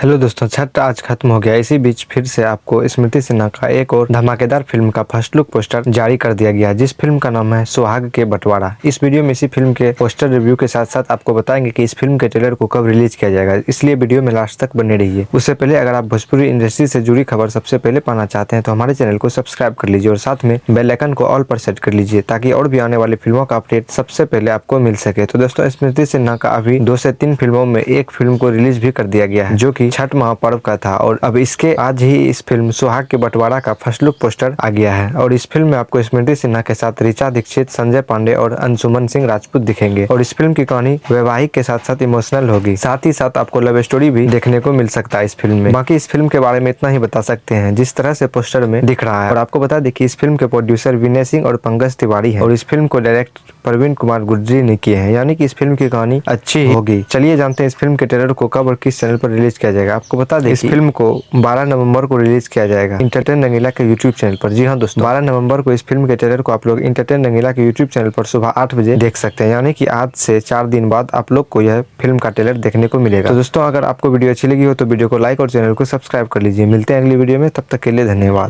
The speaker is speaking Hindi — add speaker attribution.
Speaker 1: हेलो दोस्तों, छठ आज खत्म हो गया। इसी बीच फिर से आपको स्मृति सिन्हा का एक और धमाकेदार फिल्म का फर्स्ट लुक पोस्टर जारी कर दिया गया, जिस फिल्म का नाम है सुहाग के बंटवारा। इस वीडियो में इसी फिल्म के पोस्टर रिव्यू के साथ साथ आपको बताएंगे कि इस फिल्म के ट्रेलर को कब रिलीज किया जाएगा, इसलिए वीडियो में लास्ट तक बने रहिए। उससे पहले अगर आप भोजपुरी इंडस्ट्री से जुड़ी खबर सबसे पहले पाना चाहते हैं तो हमारे चैनल को सब्सक्राइब कर लीजिए और साथ में बेल आइकन को ऑल पर सेट कर लीजिए, ताकि और भी आने वाली फिल्मों का अपडेट सबसे पहले आपको मिल सके। तो दोस्तों, स्मृति सिन्हा का अभी 2 से 3 फिल्मों में एक फिल्म को रिलीज भी कर दिया गया है, जो की छठ महापर्व का था। और अब इसके आज ही इस फिल्म सुहाग के बंटवारा का फर्स्ट लुक पोस्टर आ गया है। और इस फिल्म में आपको स्मृति सिन्हा के साथ ऋचा दीक्षित, संजय पांडे और अंशुमन सिंह राजपूत दिखेंगे। और इस फिल्म की कहानी वैवाहिक के साथ साथ इमोशनल होगी, साथ ही साथ आपको लव स्टोरी भी देखने को मिल सकता है इस फिल्म में। बाकी इस फिल्म के बारे में इतना ही बता सकते हैं जिस तरह से पोस्टर में दिख रहा है। और आपको बता दें कि इस फिल्म के प्रोड्यूसर विनय सिंह और पंकज तिवारी है और इस फिल्म को डायरेक्ट प्रवीण कुमार गुर्जरी ने किए हैं, यानी कि इस फिल्म की कहानी अच्छी होगी। चलिए जानते हैं इस फिल्म के ट्रेलर को कब और किस चैनल पर रिलीज किया जाएगा। आपको बता दें इस फिल्म को 12 नवंबर को रिलीज किया जाएगा इंटरटेन रंगीला के यूट्यूब चैनल पर। जी हाँ दोस्तों, 12 नवंबर को इस फिल्म के ट्रेलर को आप लोग इंटरटेन रंगीला के यूट्यूब चैनल पर सुबह 8 बजे देख सकते हैं, यानी कि आज से 4 दिन बाद आप लोग को यह फिल्म का ट्रेलर देखने को मिलेगा। तो दोस्तों, अगर आपको वीडियो अच्छी लगी हो तो वीडियो को लाइक और चैनल को सब्सक्राइब कर लीजिए। मिलते हैं अगली वीडियो में, तब तक के लिए धन्यवाद।